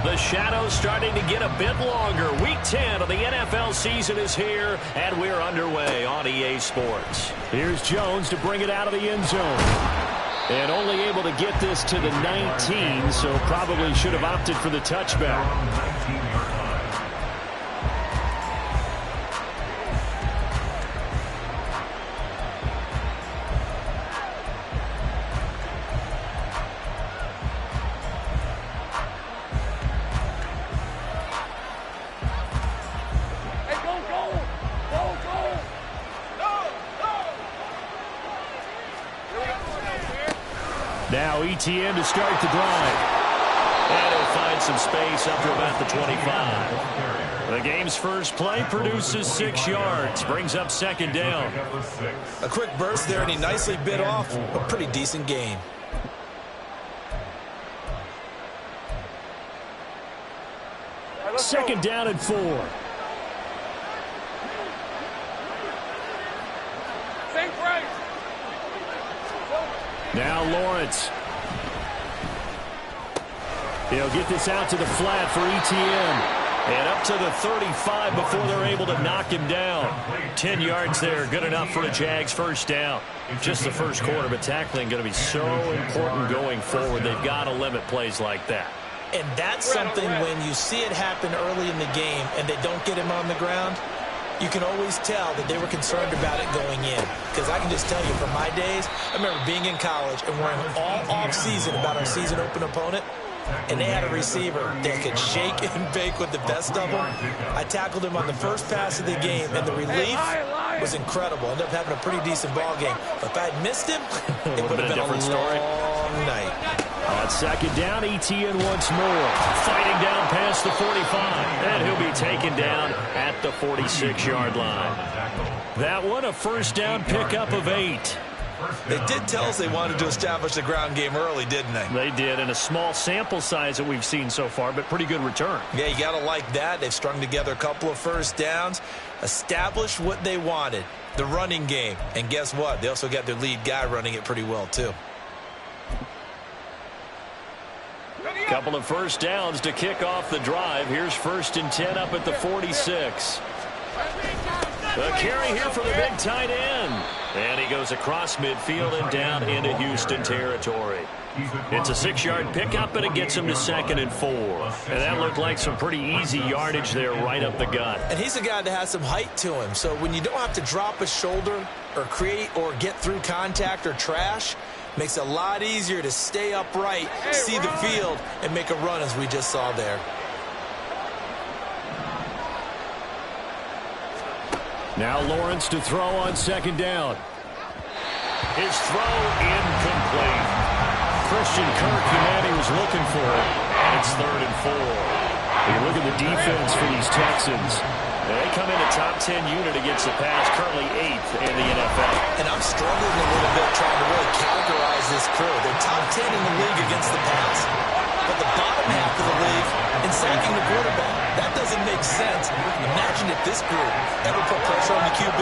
The shadow's starting to get a bit longer. Week 10 of the NFL season is here, and we're underway on EA Sports. Here's Jones to bring it out of the end zone. And only able to get this to the 19, so probably should have opted for the touchback. Now ETN to start the drive. And he'll find some space up to about the 25. The game's first play produces 6 yards. Brings up second down. A quick burst there, and he nicely bit off a pretty decent gain. Second down and 4. Now Lawrence. He'll get this out to the flat for ETN. And up to the 35 before they're able to knock him down. 10 yards there, good enough for a Jags first down. Just the first quarter, but tackling going to be so important going forward. They've got to limit plays like that. And that's something when you see it happen early in the game and they don't get him on the ground, you can always tell that they were concerned about it going in. Because I can just tell you from my days, I remember being in college and worrying all off-season about our season open opponent. And they had a receiver that could shake and bake with the best of them. I tackled him on the first pass of the game, and the relief was incredible. Ended up having a pretty decent ball game. But if I had missed him, it would have been a different story. Long night. On second down, ETN once more. Fighting down past the 45. And he'll be taken down at the 46-yard line. That one, a first down pickup of 8. They did tell us they wanted to establish the ground game early, didn't they? They did, in a small sample size that we've seen so far, but pretty good return. Yeah, you got to like that. They've strung together a couple of first downs, established what they wanted, the running game. And guess what? They also got their lead guy running it pretty well, too. Couple of first downs to kick off the drive. Here's 1st and 10 up at the 46. A carry here for the big tight end. And he goes across midfield and down into Houston territory. It's a 6-yard pickup, and it gets him to 2nd and 4. And that looked like some pretty easy yardage there right up the gut. And he's a guy that has some height to him. So when you don't have to drop a shoulder or create or get through contact or trash, makes it a lot easier to stay upright, see the field, and make a run as we just saw there. Now Lawrence to throw on second down. His throw incomplete. Christian Kirk, the man he was looking for. And it's 3rd and 4. You look at the defense for these Texans. They come in a top 10 unit against the pass, currently 8th in the NFL. And I'm struggling a little bit trying to really categorize this crew. They're top 10 in the league against the pass. But the bottom half of the league in sacking the quarterback. That doesn't make sense. Imagine if this group ever put pressure on the QB,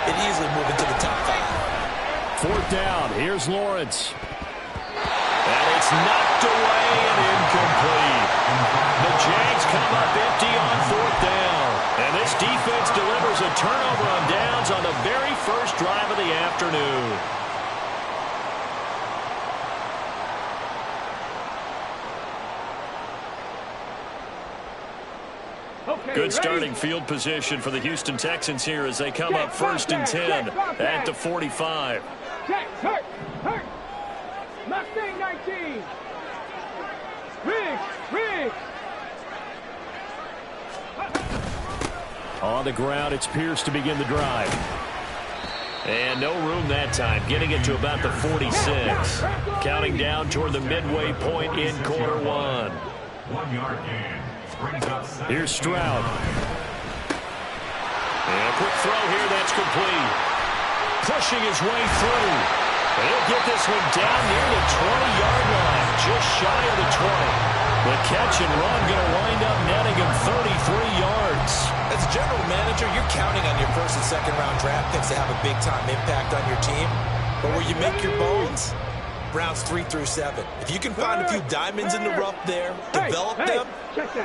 it'd easily move into the top 5. 4th down. Here's Lawrence. And it's knocked away and incomplete. The Jags come up empty on 4th down. And this defense delivers a turnover on downs on the very first drive of the afternoon. Good starting field position for the Houston Texans here as they come up 1st and 10 at the 45. Mustang 19. Riggs. On the ground, it's Pierce to begin the drive. And no room that time, getting it to about the 46. Counting down toward the midway point in quarter 1. 1-yard gain. Here's Stroud. And a quick throw here, that's complete. Pushing his way through. And he'll get this one down near the 20-yard line, just shy of the 20. The catch and run going to wind up netting him 33 yards. As a general manager, you're counting on your 1st and 2nd round draft picks to have a big-time impact on your team. But where you make your bones, rounds 3 through 7. If you can find a few diamonds in the rough there, develop them,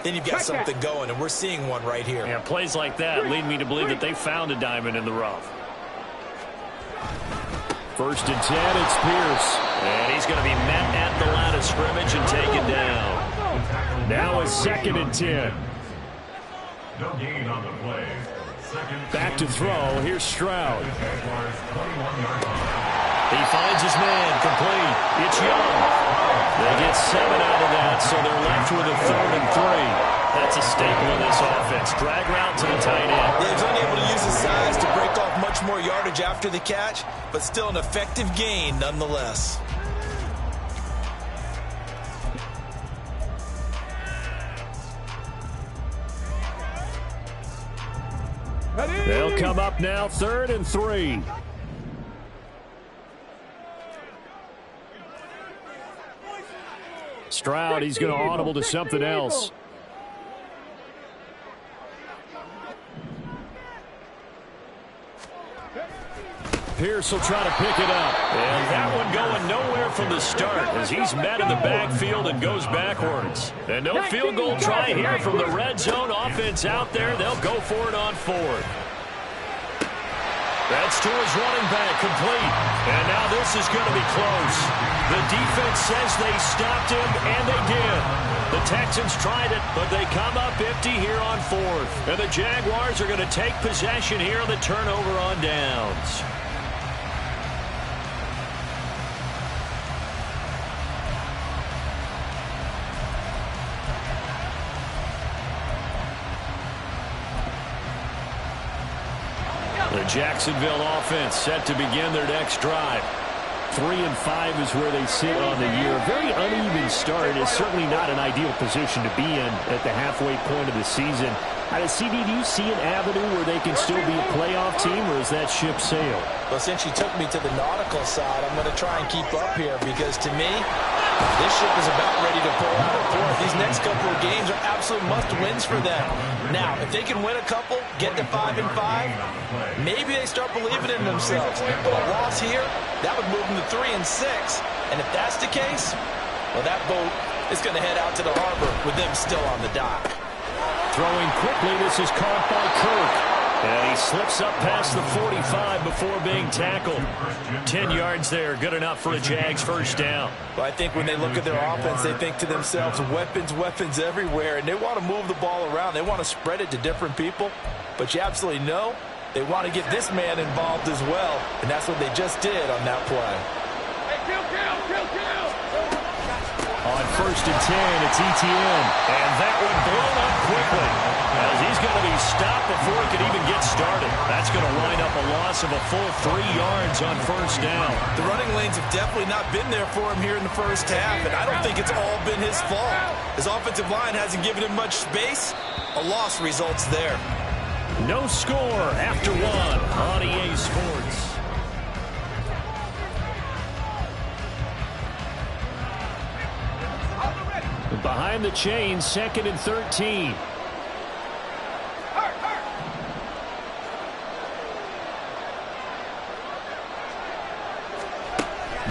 then you've got something going, and we're seeing one right here. Yeah, plays like that lead me to believe that they found a diamond in the rough. 1st and 10, it's Pierce. And he's going to be met at the line of scrimmage and taken down. Now it's 2nd and 10. No gain on the play. Back to throw. Here's Stroud. He finds his man, complete. It's Young. They get 7 out of that, so they're left with a 3rd and 3. That's a staple of this offense. Drag route to the tight end. Yeah, he's unable to use his size to break off much more yardage after the catch, but still an effective gain nonetheless. They'll come up now, 3rd and 3. Stroud, he's going to audible to something else. Pierce will try to pick it up. And that one going nowhere from the start as he's met in the backfield and goes backwards. And no field goal try here from the red zone. Offense out there. They'll go for it on 4th. That's to his running back, complete. And now this is going to be close. The defense says they stopped him, and they did. The Texans tried it, but they come up empty here on 4th. And the Jaguars are going to take possession here on the turnover on downs. The Jacksonville offense set to begin their next drive. 3 and 5 is where they sit on the year. Very uneven start. Is certainly not an ideal position to be in at the halfway point of the season. CD, do you see an avenue where they can still be a playoff team, or is that ship sailed? Well, since you took me to the nautical side, I'm going to try and keep up here because, to me, this ship is about ready to pull out of port. These next couple of games are absolute must-wins for them. Now, if they can win a couple, get to 5 and 5, maybe they start believing in themselves. But a loss here, that would move them to 3 and 6. And if that's the case, well, that boat is going to head out to the harbor with them still on the dock. Throwing quickly, this is caught by Kirk. And he slips up past the 45 before being tackled. 10 yards there, good enough for a Jags first down. Well, I think when they look at their offense, they think to themselves, weapons, weapons everywhere, and they want to move the ball around. They want to spread it to different people, but you absolutely know they want to get this man involved as well, and that's what they just did on that play. Hey, kill. On 1st and 10, it's Etienne. And that one blown up quickly as he's going to be stopped before he can even get started. That's going to wind up a loss of a full 3 yards on first down. The running lanes have definitely not been there for him here in the first half, and I don't think it's all been his fault. His offensive line hasn't given him much space. A loss results there. No score after 1 on EA Sports. Behind the chain, 2nd and 13.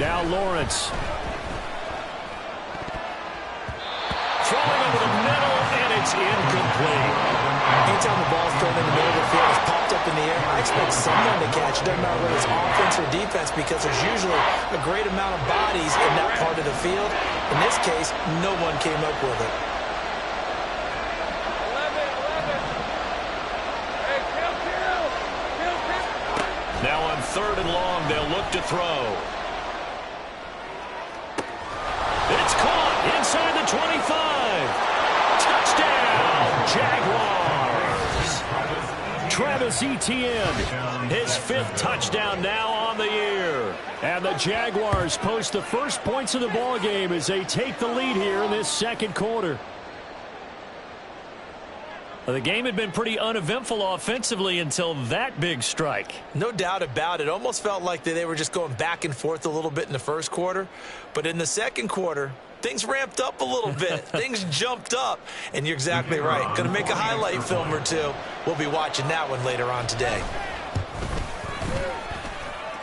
Now Lawrence. Throwing over the middle, and it's incomplete. Anytime the ball's thrown in the middle of the field, it's popped up in the air, I expect someone to catch it. Doesn't matter whether it's offense or defense, because there's usually a great amount of bodies in that part of the field. In this case, no one came up with it. 11. Hey, kill. Now on 3rd and long, they'll look to throw. It's caught inside the 25. Touchdown, Jaguars. Travis Etienne, his 5th touchdown now on the year. And the Jaguars post the first points of the ballgame as they take the lead here in this 2nd quarter. Well, the game had been pretty uneventful offensively until that big strike. No doubt about it. Almost felt like they were just going back and forth a little bit in the first quarter. But in the 2nd quarter, things ramped up a little bit. Things jumped up. And you're exactly right. Going to make a highlight film or two. We'll be watching that one later on today.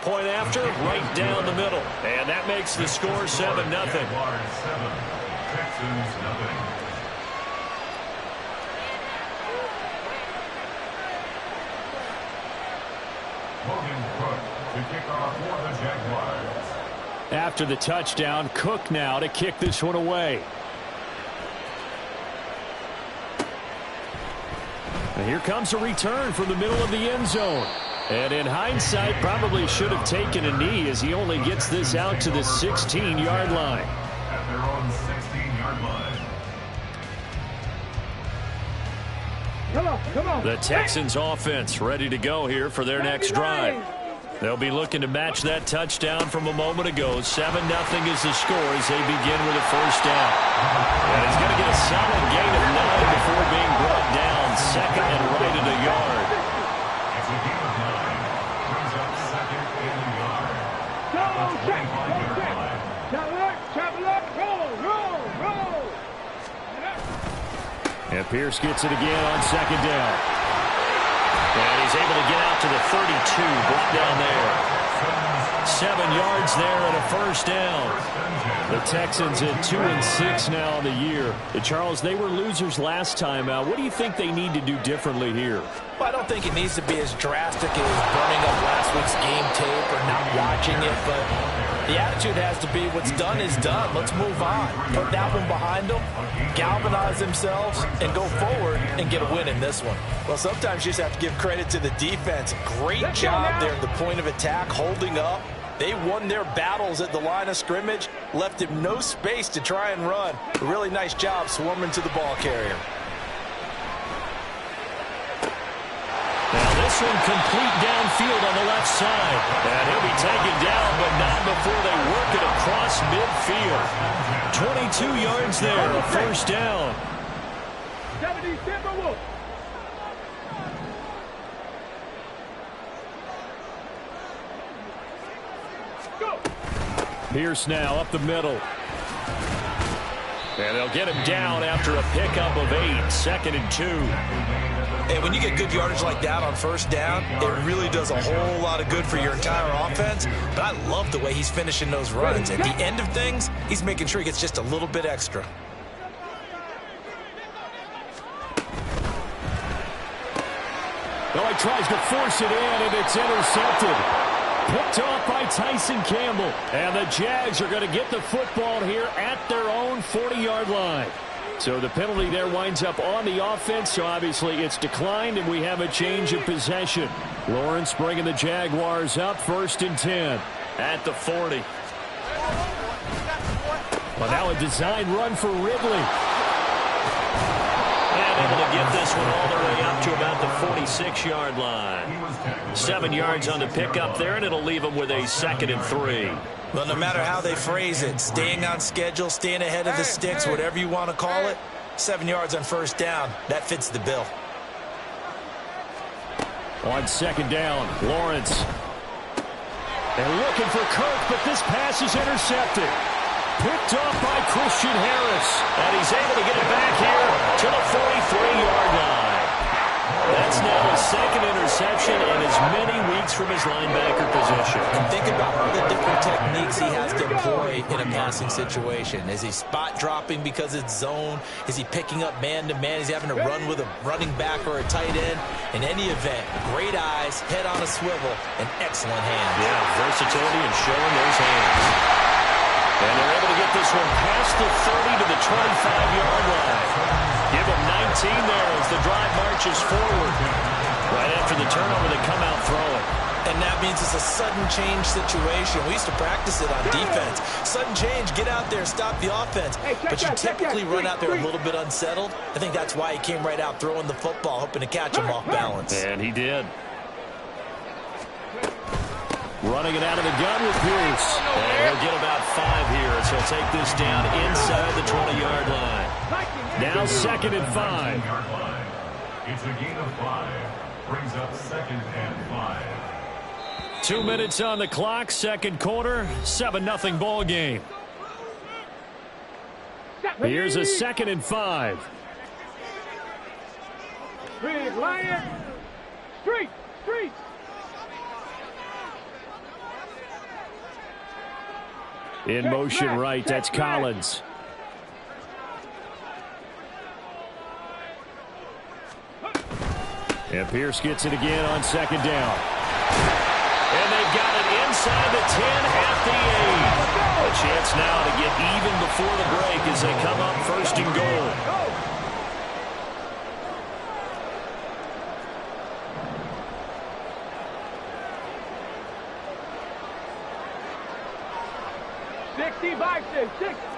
Point after, right down the middle. And that makes the score 7-0. Jaguars 7, Texans 0. Logan Cook to kick off for the Jaguars. After the touchdown, Cook now to kick this one away. And here comes a return from the middle of the end zone. And in hindsight, probably should have taken a knee as he only gets this out to the 16-yard line. At their own 16-yard line. Come on. The Texans offense ready to go here for their next drive. They'll be looking to match that touchdown from a moment ago. 7-0 is the score as they begin with a first down. And he's going to get a solid gain of 9 before being brought down. Second and right at a yard. It's a gain of 9. Brings up second and a yard. At the 25-yard line. Travel up, roll. And Pierce gets it again on second down. And he's able to get out to the 32, brought down there. 7 yards there and a first down. The Texans at 2-6 now in the year. Charles, they were losers last time out. What do you think they need to do differently here? Well, I don't think it needs to be as drastic as burning up last week's game tape or not watching it, but the attitude has to be what's done is done. Let's move on. Put that one behind them, galvanize themselves, and go forward and get a win in this one. Well, sometimes you just have to give credit to the defense. Great job there at the point of attack, holding up. They won their battles at the line of scrimmage, left him no space to try and run. A really nice job swarming to the ball carrier. Now this one complete downfield on the left side. And he'll be taken down, but not before they work it across midfield. 22 yards there, a first down. 70 Timberwolves. Pierce now up the middle. And they'll get him down after a pickup of 8, second and 2. And when you get good yardage like that on first down, it really does a whole lot of good for your entire offense. But I love the way he's finishing those runs. At the end of things, he's making sure he gets just a little bit extra. Well, he tries to force it in, and it's intercepted. Picked off by Tyson Campbell. And the Jags are going to get the football here at their own 40-yard line. So the penalty there winds up on the offense. So obviously it's declined, and we have a change of possession. Lawrence bringing the Jaguars up, 1st and 10. At the 40. Well, now a design run for Ridley. And able to get this one all the way up to about the 46-yard line. 7 yards on the pickup there, and it'll leave them with a 2nd and 3. Well, no matter how they phrase it, staying on schedule, staying ahead of the sticks, whatever you want to call it, 7 yards on first down, that fits the bill. On second down, Lawrence. And looking for Kirk, but this pass is intercepted. Picked off by Christian Harris. And he's able to get it back here to the 43-yard line. That's now his 2nd interception in as many weeks from his linebacker position. And think about all the different techniques he has to employ in a passing situation. Is he spot dropping because it's zone? Is he picking up man-to-man? Is he having to run with a running back or a tight end? In any event, great eyes, head on a swivel, and excellent hands. Yeah, versatility and showing those hands. And they're able to get this one past the 30 to the 25-yard line. Give them 19 there as the drive marches forward. Right after the turnover, they come out throwing. And that means it's a sudden change situation. We used to practice it on defense. Sudden change, get out there, stop the offense. But you typically run out there a little bit unsettled. I think that's why he came right out throwing the football, hoping to catch him off balance. And he did. Running it out of the gun with Pierce. And he'll get about 5 here as he'll take this down inside the 20-yard line. Now 2nd and 5. It's a gain of 5. Brings up 2nd and 5. 2 minutes on the clock, second quarter, 7-0 ball game. Here's a 2nd and 5. Big Lion. Street. In motion right, that's Collins. And Pierce gets it again on second down. And they've got it inside the 10 at the 8. A chance now to get even before the break as they come up first and goal.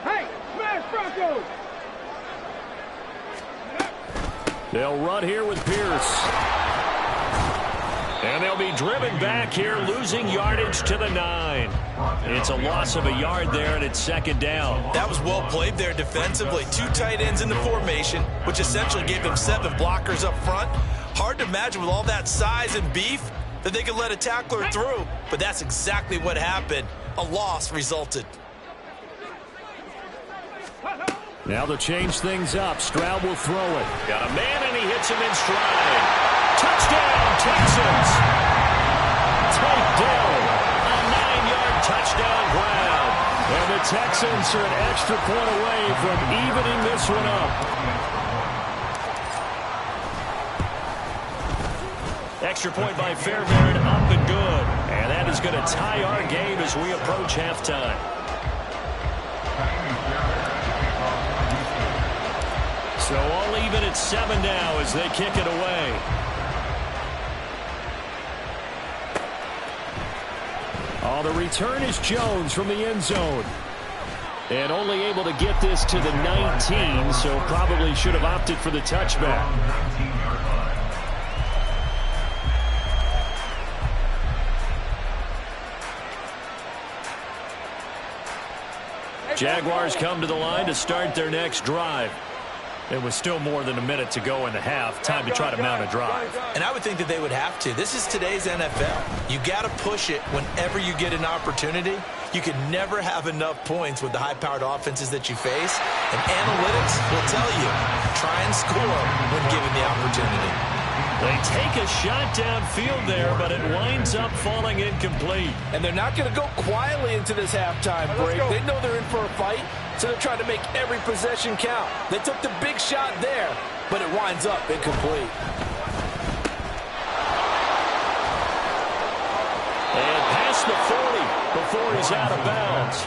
Hey, smash Broncos! They'll run here with Pierce. And they'll be driven back here, losing yardage to the 9. It's a loss of a yard there, and it's second down. That was well played there defensively. 2 tight ends in the formation, which essentially gave them 7 blockers up front. Hard to imagine with all that size and beef that they could let a tackler through, but that's exactly what happened. A loss resulted. Now they'll change things up. Stroud will throw it. Got a man, and he hits him in stride. Touchdown, Texans. Takedown. A 9-yard touchdown grab. And the Texans are an extra point away from evening this one up. Extra point by Fairbairn, up and good. And that is going to tie our game as we approach halftime. So all even at 7 now as they kick it away. Oh, the return is Jones from the end zone. And only able to get this to the 19, so probably should have opted for the touchback. Jaguars come to the line to start their next drive. There was still more than a minute to go in the half. Time to try to mount a drive. And I would think that they would have to. This is today's NFL. You got to push it whenever you get an opportunity. You can never have enough points with the high-powered offenses that you face. And analytics will tell you, try and score when given the opportunity. They take a shot downfield there, but it winds up falling incomplete. And they're not going to go quietly into this halftime break. They know they're in for a fight, so they're trying to make every possession count. They took the big shot there, but it winds up incomplete. And past the 40 before he's out of bounds.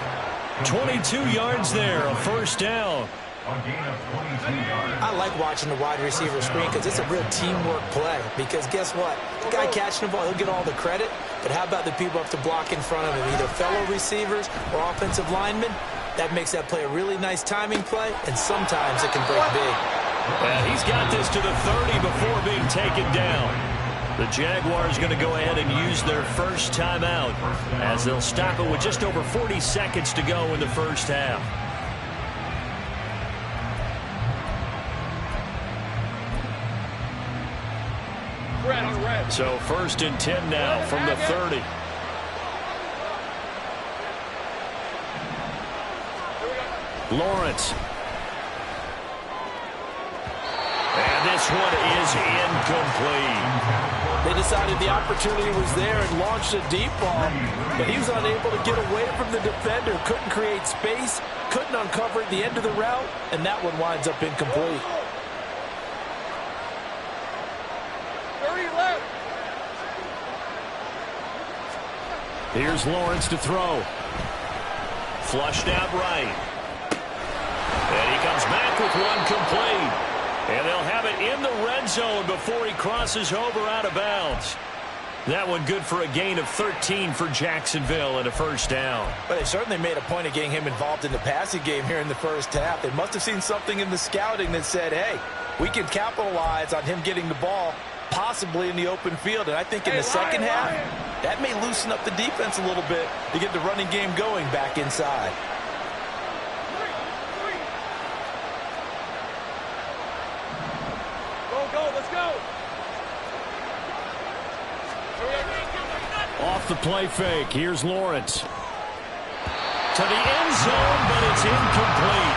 22 yards there, a first down. I like watching the wide receiver screen because it's a real teamwork play. Because guess what? The guy catching the ball, he'll get all the credit. But how about the people up to block in front of him, either fellow receivers or offensive linemen? That makes that play a really nice timing play, and sometimes it can break big. And he's got this to the 30 before being taken down. The Jaguars going to go ahead and use their first timeout as they'll stop it with just over 40 seconds to go in the first half. So first and 10 now from the 30. Lawrence. And this one is incomplete. They decided the opportunity was there and launched a deep ball, but he was unable to get away from the defender, couldn't create space, couldn't uncover at the end of the route, and that one winds up incomplete. 30 left. Here's Lawrence to throw. Flushed out right. And he comes back with one complete. And they'll have it in the red zone before he crosses over out of bounds. That one good for a gain of 13 for Jacksonville and a first down. But they certainly made a point of getting him involved in the passing game here in the first half. They must have seen something in the scouting that said, hey, we can capitalize on him getting the ball possibly in the open field. And I think in the second half, that may loosen up the defense a little bit to get the running game going back inside. Off the play fake. Here's Lawrence. To the end zone, but it's incomplete.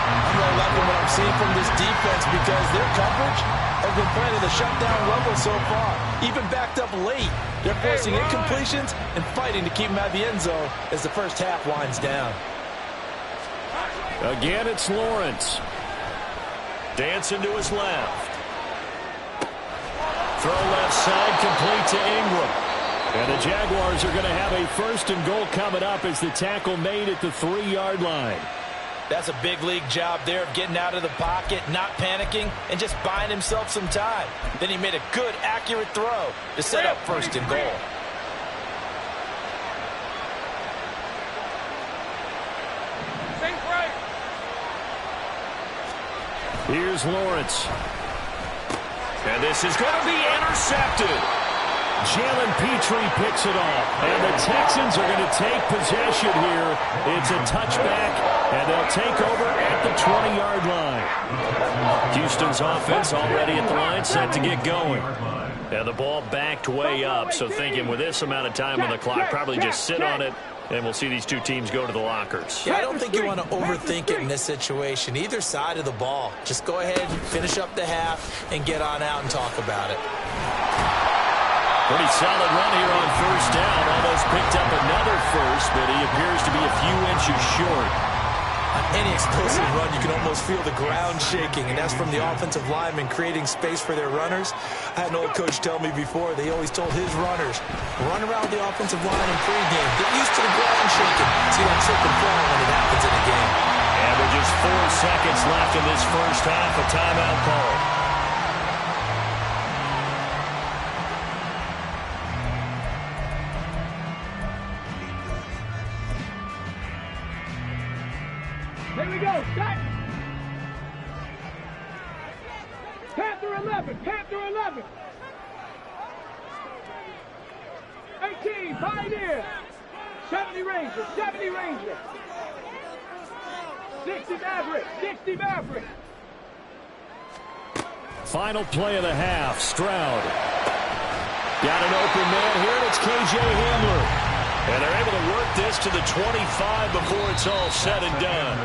I'm really liking what I'm seeing from this defense because their coverage has been playing at a shutdown level so far. Even backed up late, they're forcing incompletions and fighting to keep them out of the end zone as the first half winds down. Again, it's Lawrence. Dancing to his left. Throw left side, complete to Ingram. And the Jaguars are going to have a 1st and goal coming up as the tackle made at the 3-yard line. That's a big league job there of getting out of the pocket, not panicking, and just buying himself some time. Then he made a good, accurate throw to set up 1st and goal. Here's Lawrence. And this is going to be intercepted. Jalen Petrie picks it off. And the Texans are going to take possession here. It's a touchback, and they'll take over at the 20-yard line. Houston's offense already at the line, set to get going. And the ball backed way up, so thinking with this amount of time on the clock, probably just sit on it, and we'll see these two teams go to the lockers. Yeah, I don't think you want to overthink it in this situation. Either side of the ball. Just go ahead, finish up the half, and get on out and talk about it. Pretty solid run here on 1st down. Almost picked up another first, but he appears to be a few inches short. On any explosive run, you can almost feel the ground shaking, and that's from the offensive linemen creating space for their runners. I had an old coach tell me before, they always told his runners, run around the offensive line in pregame. Get used to the ground shaking. See that trip and fall when it happens in a game. And with just 4 seconds left in this first half, a timeout call. Here we go, set! Panther 11, Panther 11! 18, Pioneer! 70 Ranger, 70 Ranger! 60 Maverick, 60 Maverick! Final play of the half, Stroud. Got an open man here, and it's KJ Hamler. And they're able to work this to the 25 before it's all said and done.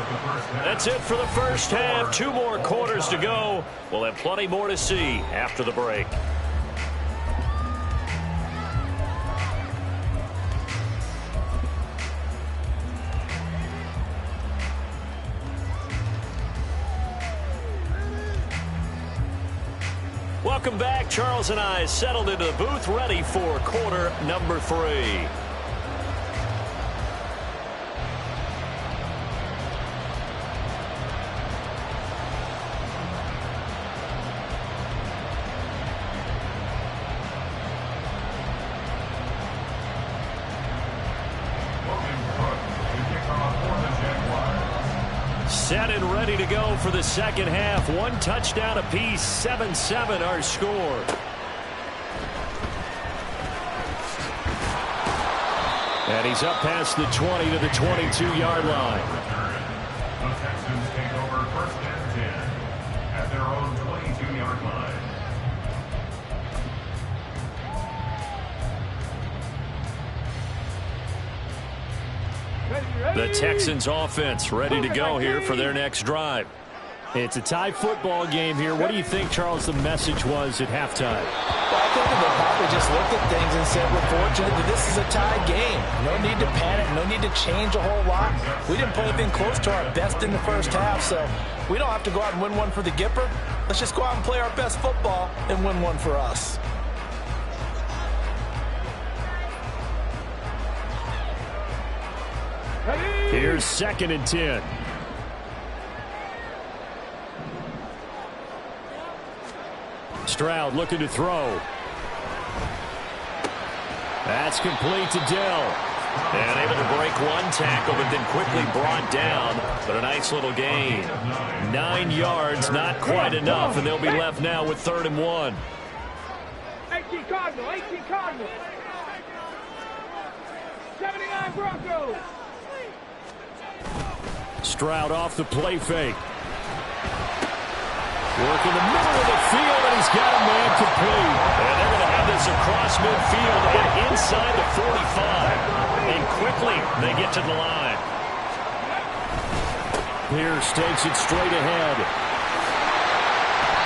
That's it for the first half. 2 more quarters to go. We'll have plenty more to see after the break. Welcome back. Charles and I settled into the booth, ready for quarter number 3. Set and ready to go for the second half. 1 touchdown apiece, 7-7 our score. And he's up past the 20 to the 22-yard line. The Texans take over 1st and 10 at their own 22-yard line. The Texans offense ready to go here for their next drive. It's a tie football game here. What do you think, Charles, the message was at halftime? Well, I think they probably just looked at things and said, we're fortunate that this is a tie game. No need to panic. No need to change a whole lot. We didn't play anything close to our best in the first half, so we don't have to go out and win one for the Gipper. Let's just go out and play our best football and win one for us. Here's 2nd and 10. Stroud looking to throw. That's complete to Dell. And able to break 1 tackle, but then quickly brought down. But a nice little gain. 9 yards, not quite enough, and they'll be left now with 3rd and 1. 18 Cardinal, 18 Cardinal! 79 Broncos! Stroud off the play fake. Work in the middle of the field, and he's got a man complete. And they're going to have this across midfield and inside the 45. And quickly they get to the line. Pierce takes it straight ahead.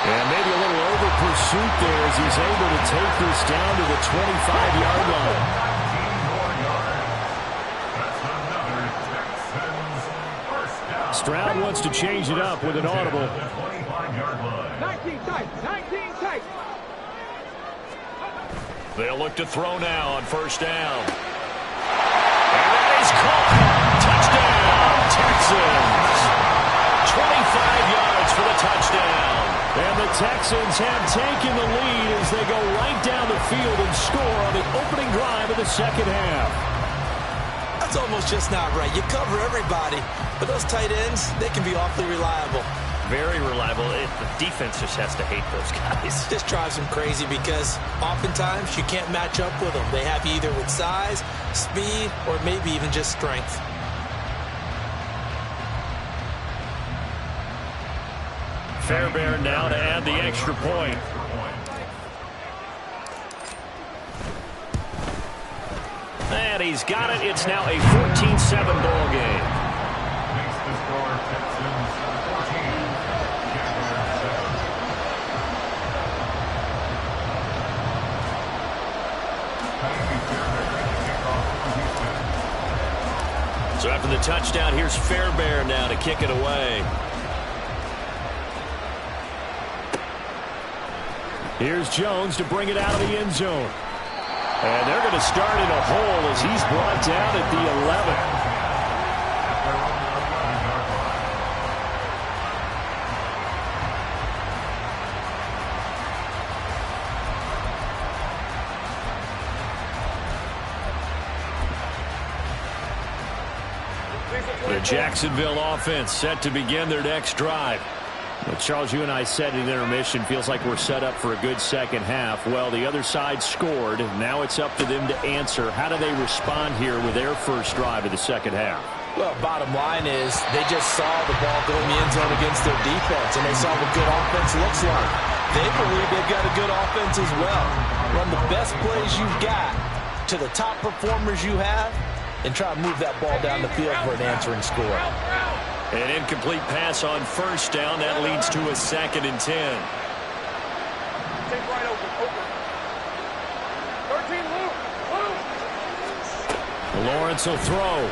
And maybe a little over pursuit there as he's able to take this down to the 25-yard line. Stroud wants to change it up with an audible. 19 tight, 19 tight. They'll look to throw now on first down. And that is caught. Touchdown, Texans. 25 yards for the touchdown. And the Texans have taken the lead as they go right down the field and score on the opening drive of the second half. That's almost just not right. You cover everybody, but those tight ends, they can be awfully reliable. Very reliable. The defense just has to hate those guys. This drives them crazy because oftentimes you can't match up with them. They have you either with size, speed, or maybe even just strength. Fairbairn now to add the extra point. And he's got it. It's now a 14-7 ball game. Makes the score Texans 14, Jaguars 7. So after the touchdown, here's Fairbairn now to kick it away. Here's Jones to bring it out of the end zone. And they're going to start in a hole as he's brought down at the 11. The Jacksonville offense set to begin their next drive. Well, Charles, you and I said at intermission, feels like we're set up for a good second half. Well, the other side scored. Now it's up to them to answer. How do they respond here with their first drive of the second half? Well, bottom line is they just saw the ball go in the end zone against their defense, and they saw what good offense looks like. They believe they've got a good offense as well. Run the best plays you've got to the top performers you have, and try to move that ball down the field for an answering score. An incomplete pass on first down. That leads to a 2nd and 10. Take right open, open. 13 loop, loop. Lawrence will throw.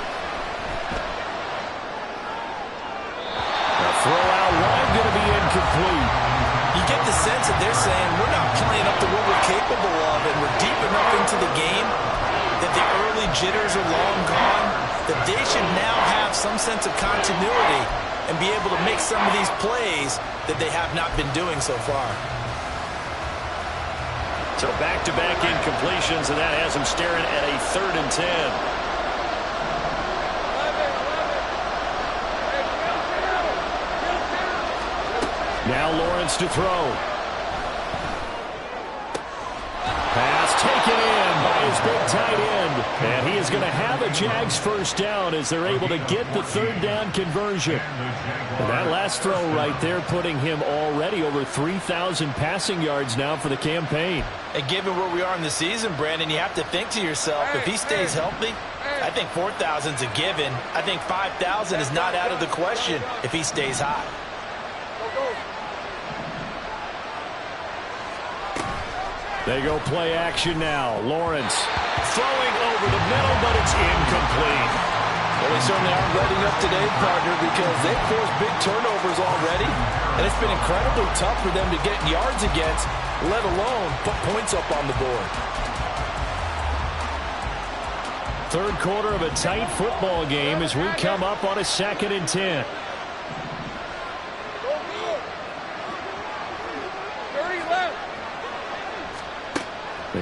The throw out wide going to be incomplete. You get the sense that they're saying we're not playing up to what we're capable of, and we're deep enough into the game that the early jitters are long gone, that they should now have some sense of continuity and be able to make some of these plays that they have not been doing so far. So back-to-back incompletions, and that has them staring at a 3rd and 10. Now Lawrence to throw. Pass taken in by his big tight end. And he is going to have a Jags first down as they're able to get the 3rd down conversion. And that last throw right there putting him already over 3,000 passing yards now for the campaign. And given where we are in the season, Brandon, you have to think to yourself, if he stays healthy, I think 4,000's a given. I think 5,000 is not out of the question if he stays hot. They go play action now. Lawrence Throwing over the middle, but it's incomplete. Well, they certainly aren't letting up today, partner, because they've forced big turnovers already, and it's been incredibly tough for them to get yards against, let alone put points up on the board. Third quarter of a tight football game as we come up on a 2nd and 10.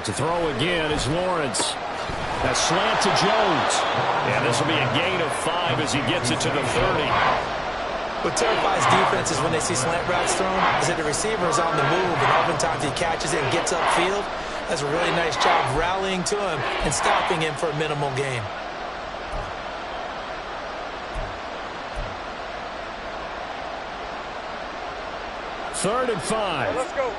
To throw again is Lawrence. A slant to Jones. And this will be a gain of 5 as he gets it to the 30. What terrifies defenses when they see slant routes thrown is that the receiver is on the move, and oftentimes he catches it and gets upfield. That's a really nice job rallying to him and stopping him for a minimal gain. Third and 5. Let's go.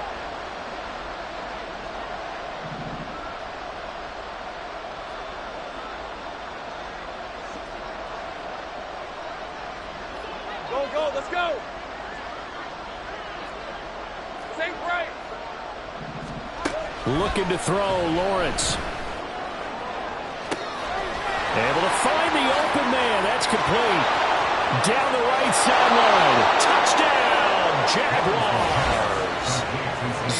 Go, let's go. Think right. Looking to throw, Lawrence. Able to find the open man. That's complete. Down the right sideline. Touchdown, Jaguars.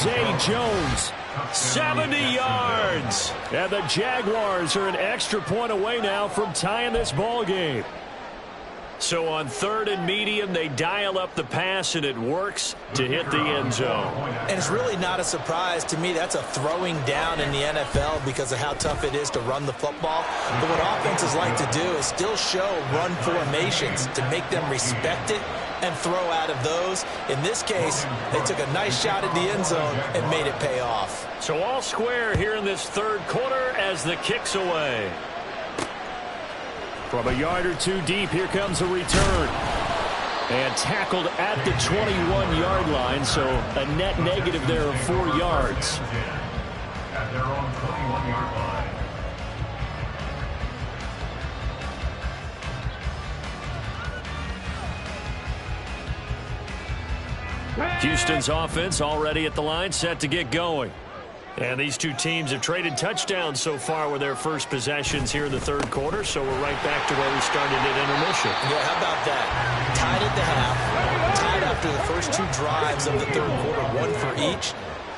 Zay Jones, 70 yards. And the Jaguars are an extra point away now from tying this ball game. So on 3rd and medium, they dial up the pass, and it works to hit the end zone. And it's really not a surprise to me. That's a throwing down in the NFL because of how tough it is to run the football. But what offenses like to do is still show run formations to make them respect it and throw out of those. In this case, they took a nice shot at the end zone and made it pay off. So all square here in this 3rd quarter as the kick's away. From a yard or two deep, here comes a return. And tackled at the 21-yard line, so a net negative there of 4 yards. At their own 21-yard line. Houston's offense already at the line, set to get going. And these two teams have traded touchdowns so far with their first possessions here in the 3rd quarter, so we're right back to where we started at intermission. Yeah, how about that? Tied at the half, tied after the first 2 drives of the 3rd quarter, 1 for each.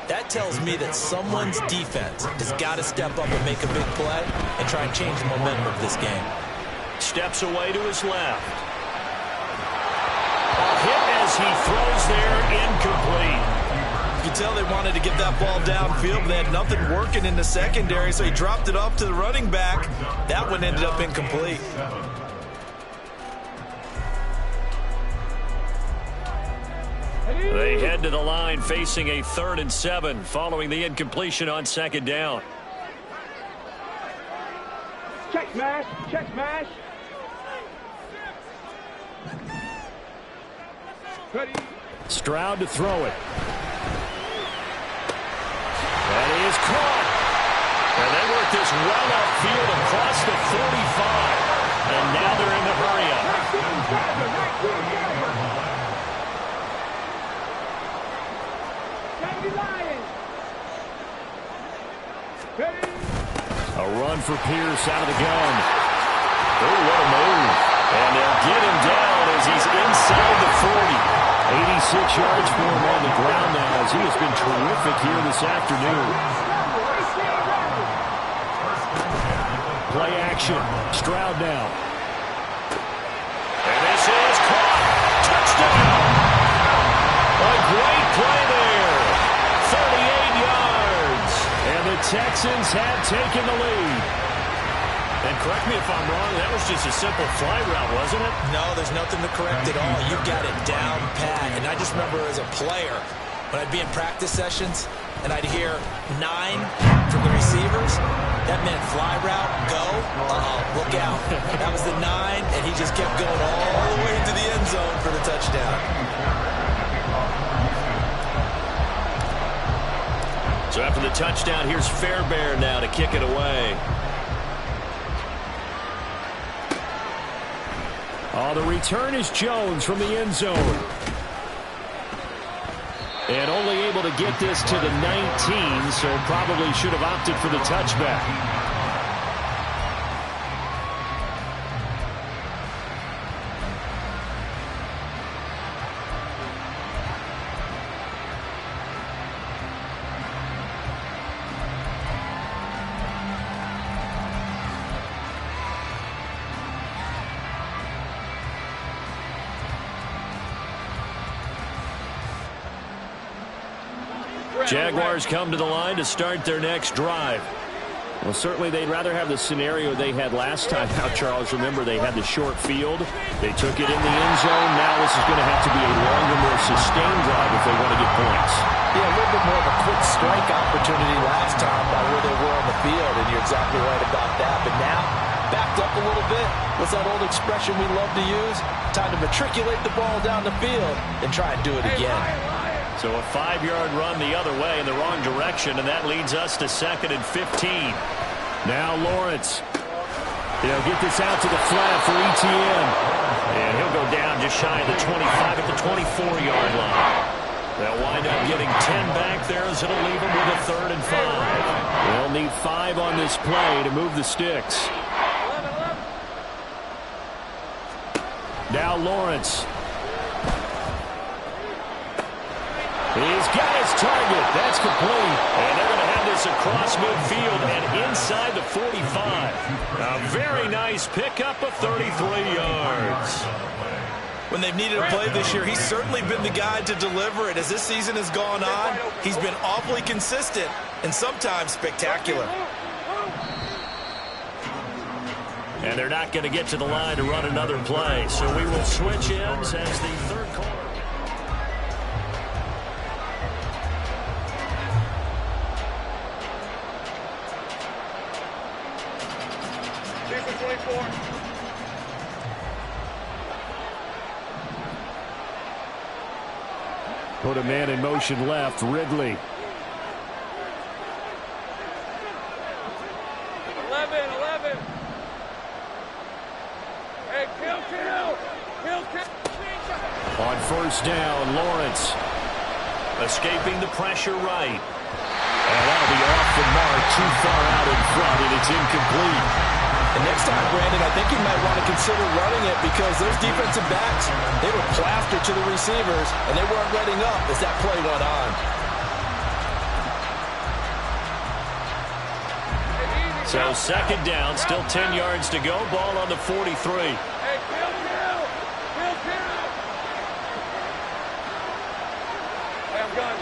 That tells me that someone's defense has got to step up and make a big play and try and change the momentum of this game. Steps away to his left. A hit as he throws there, incomplete. You can tell they wanted to get that ball downfield, but they had nothing working in the secondary, so he dropped it off to the running back. That one ended up incomplete. They head to the line facing a 3rd and 7 following the incompletion on 2nd down. Check smash. Check smash. Ready. Stroud to throw it. And he is caught. And they work this well upfield across the 45. And now they're in the hurry-up. A run for Pierce out of the gun. Oh, what a move. And they'll get him down as he's inside the 40. 86 yards for him on the ground now as he has been terrific here this afternoon. Play action. Stroud now. And this is caught. Touchdown. A great play there. 38 yards. And the Texans have taken the lead. And correct me if I'm wrong, that was just a simple fly route, wasn't it? No, there's nothing to correct at all. You've got it down pat. And I just remember as a player, when I'd be in practice sessions and I'd hear 9 from the receivers, that meant fly route, go, look out. That was the 9, and he just kept going all the way to the end zone for the touchdown. So after the touchdown, here's Fairbairn now to kick it away. Oh, the return is Jones from the end zone. And only able to get this to the 19, so probably should have opted for the touchback. Jaguars come to the line to start their next drive. Well, certainly they'd rather have the scenario they had last time out, Charles. Remember, they had the short field. They took it in the end zone. Now this is going to have to be a longer, more sustained drive if they want to get points. Yeah, a little bit more of a quick strike opportunity last time by where they were on the field, and you're exactly right about that. But now, backed up a little bit. What's that old expression we love to use? Time to matriculate the ball down the field and try and do it again. So a 5-yard run the other way in the wrong direction, and that leads us to 2nd and 15. Now Lawrence. They'll get this out to the flat for ETN. And he'll go down just shy of the 25 at the 24-yard line. They'll wind up getting 10 back there as it'll leave them with a 3rd and 5. They'll need 5 on this play to move the sticks. Now Lawrence. He's got his target. That's complete. And they're going to have this across midfield and inside the 45. A very nice pickup of 33 yards. When they've needed a play this year, he's certainly been the guy to deliver it. As this season has gone on, he's been awfully consistent and sometimes spectacular. And they're not going to get to the line to run another play. So we will switch ends as the third quarter. Put a man in motion left. Ridley. 11. Hey, kill. On first down, Lawrence. Escaping the pressure right. And that'll be off the mark, too far out in front, and it's incomplete. And next time, Brandon, I think you might want to consider running it because those defensive backs, they were plastered to the receivers, and they weren't letting up as that play went on. So second down, still 10 yards to go. Ball on the 43. Hey, kill. Hey, I'm gun.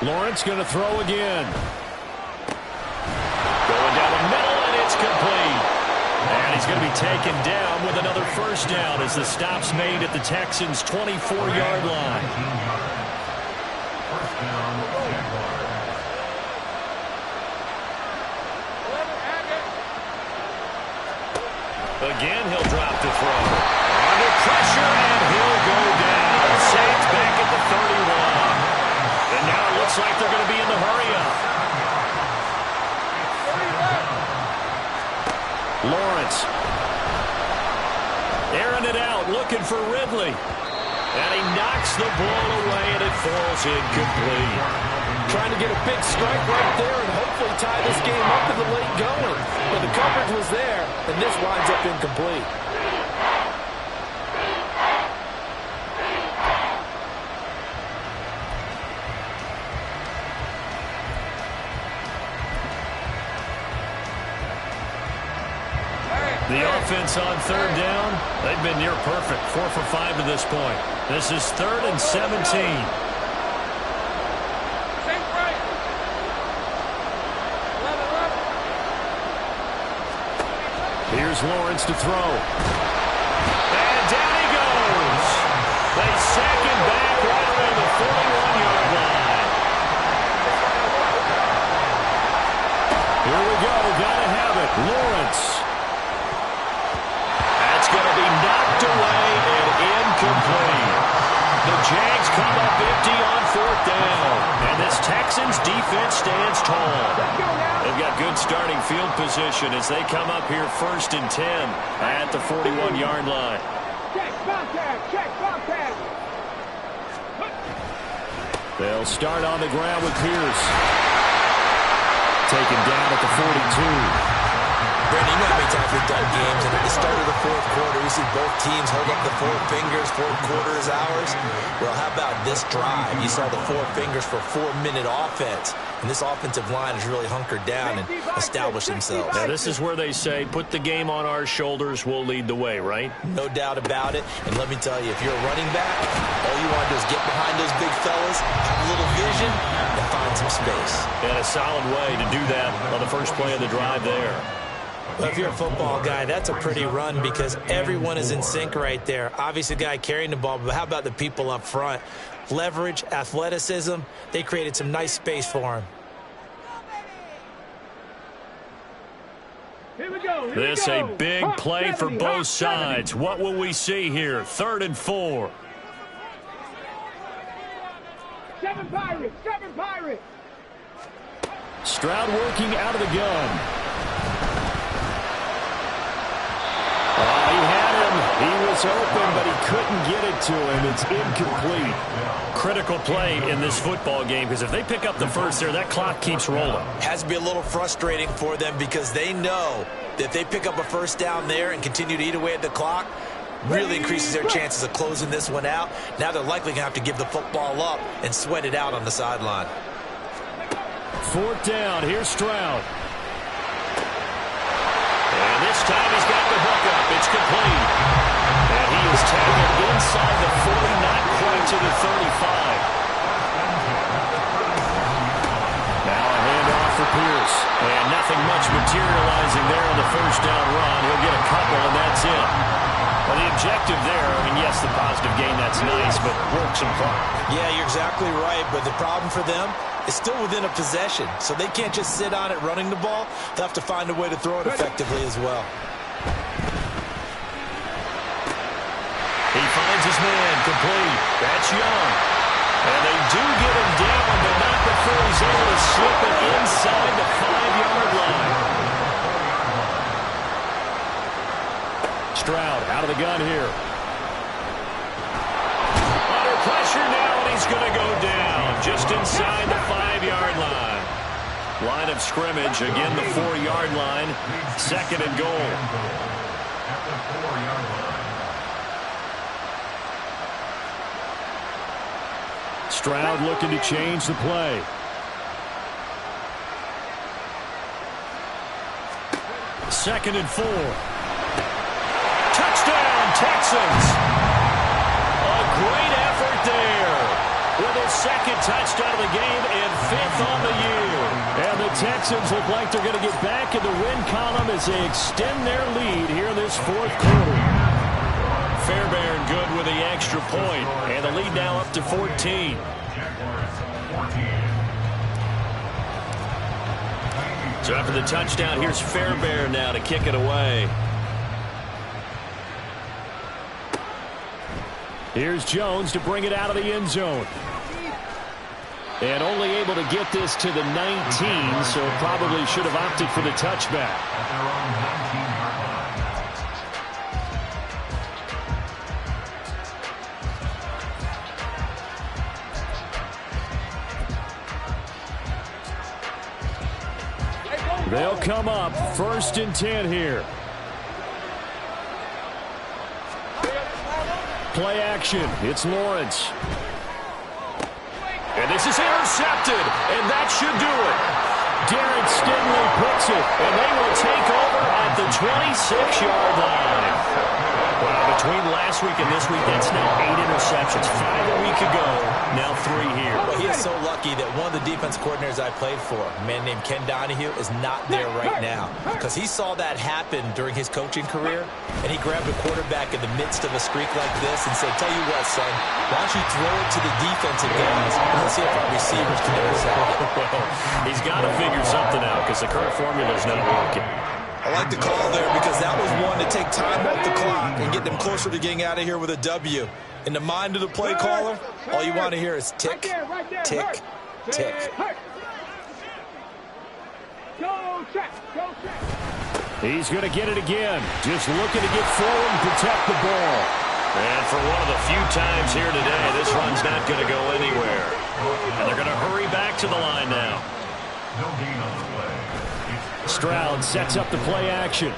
Lawrence going to throw again. Going down the middle, and it's complete. And he's going to be taken down with another first down as the stop's made at the Texans' 24-yard line. First down, Jaguars. Again, he'll drop to throw. Under pressure, and he'll go down. Saints back at the 31. And now it looks like they're going to be in the hurry-up. Lawrence. Airing it out, looking for Ridley. And he knocks the ball away, and it falls incomplete. Trying to get a big strike right there and hopefully tie this game up in the late going. But the coverage was there, and this winds up incomplete. The offense on third down, they've been near perfect, 4 for 5 to this point. This is 3rd and 17. Here's Lawrence to throw. And down he goes. They sack him back right around the 41-yard line. Here we go. Gotta have it. Lawrence. That's going to be knocked away and incomplete. The Jags come up empty on 4th down. And this Texans defense stands tall. They've got good starting field position as they come up here 1st and 10 at the 41-yard line. Check, Bobcat. They'll start on the ground with Pierce. Taken down at the 42. Brandon, you know how many times we've done games, and at the start of the 4th quarter, we see both teams hold up the 4 fingers, 4th quarter is ours. Well, how about this drive? You saw the 4 fingers for 4-minute offense, and this offensive line has really hunkered down and established themselves. Now, this is where they say, put the game on our shoulders, we'll lead the way, right? No doubt about it, and let me tell you, if you're a running back, all you want to do is get behind those big fellas, have a little vision, and find some space. And a solid way to do that on the first play of the drive there. Well, if you're a football guy, that's a pretty run because everyone is in sync right there. Obviously, the guy carrying the ball, but how about the people up front? Leverage, athleticism, they created some nice space for him. Here we go. This a big play for both sides. What will we see here? 3rd and 4. 7 Pirates. Stroud working out of the gun. He had him. He was open, but he couldn't get it to him. It's incomplete. Critical play in this football game because if they pick up the first there, that clock keeps rolling. Has to be a little frustrating for them because they know If they pick up a first down there and continue to eat away at the clock, really increases their chances of closing this one out. Now they're likely going to have to give the football up and sweat it out on the sideline. 4th down. Here's Stroud. And this time he's got the hook up. It's complete. And he is tackled inside the 40, not quite to the 35. Now a handoff for Pierce. And nothing much materializing there on the first down run. He'll get a couple, and that's it. Well, the objective there, I mean, yes, the positive gain, that's nice, but work some clock. Yeah, you're exactly right, but the problem for them is still within a possession, so they can't just sit on it running the ball. They'll have to find a way to throw it effectively as well. He finds his man, complete. That's Young. And they do get him down, but not before he's able to slip it inside the 5-yard line. Stroud out of the gun here. Under pressure now, and he's going to go down just inside the 5-yard line. Line of scrimmage, again the 4-yard line. 2nd and goal. At the 4-yard line. Stroud looking to change the play. Second and 4. Touchdown, Texans. A great effort there. With a 2nd touchdown of the game and 5th on the year. And the Texans look like they're going to get back in the win column as they extend their lead here in this 4th quarter. Fairbairn good with the extra point. And the lead now up to 14. So after the touchdown, here's Fairbairn now to kick it away. Here's Jones to bring it out of the end zone. And only able to get this to the 19, so probably should have opted for the touchback. At their own 19-yard line. They'll come up 1st and 10 here. Play action. It's Lawrence. And this is intercepted, and that should do it. Darren Stingley picks it, And they will take over at the 26-yard line. Well, between last week and this week, that's now 8 interceptions. 5 a week ago, now 3 here. Well, he is so lucky that one of the defense coordinators I played for, a man named Ken Donahue, is not there right now. Because he saw that happen during his coaching career, and he grabbed a quarterback in the midst of a streak like this and said, tell you what, son, why don't you throw it to the defensive guys and let's see if our receivers can intercept it. Well, he's got to figure something out because the current formula is not working. I like the call there because that was one to take time off the clock and get them closer to getting out of here with a W. In the mind of the play caller, all you want to hear is tick, tick, tick. He's going to get it again. Just looking to get forward and protect the ball. And for one of the few times here today, this run's not going to go anywhere. And they're going to hurry back to the line now. No gain on the play. Stroud sets up the play action.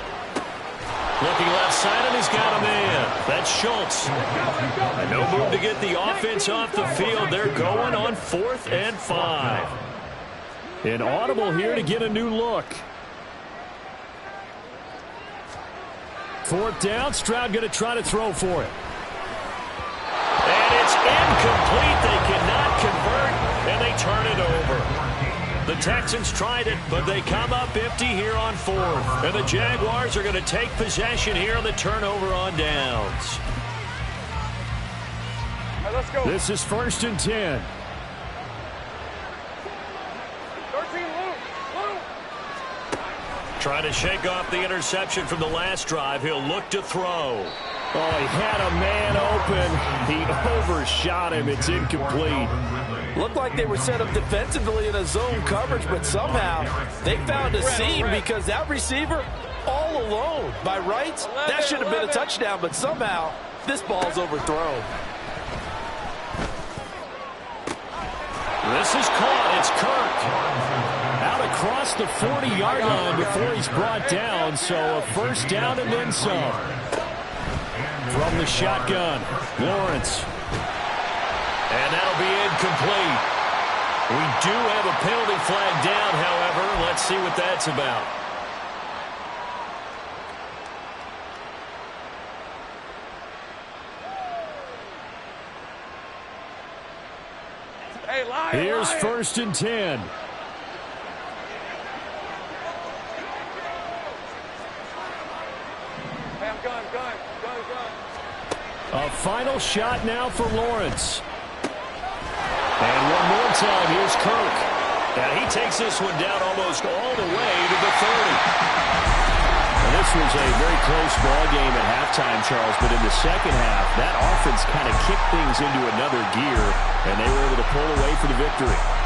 Looking left side, and he's got a man. That's Schultz. And no move to get the offense off the field. They're going on 4th and 5. An audible here to get a new look. 4th down. Stroud going to try to throw for it. And it's incomplete. They cannot convert, and they turn it over. The Texans tried it, but they come up empty here on 4th. And the Jaguars are going to take possession here on the turnover on downs. Right, let's go. This is 1st and 10. 13, Luke. Trying to shake off the interception from the last drive. He'll look to throw. Oh, he had a man open. He overshot him. It's incomplete. Looked like they were set up defensively in a zone coverage, but somehow they found a seam because that receiver all alone. By rights, that should have been a touchdown, but somehow this ball's overthrown. This is caught. It's Kirk. Out across the 40-yard line before he's brought down, so a first down and then some. From the shotgun, Lawrence. And that'll be incomplete. We do have a penalty flag down, however. Let's see what that's about. Hey, here's first and 10. Hey, I'm gun. A final shot now for Lawrence. And one more time, here's Kirk. And he takes this one down almost all the way to the 30. And this was a very close ball game at halftime, Charles, but in the second half, that offense kind of kicked things into another gear, and they were able to pull away for the victory.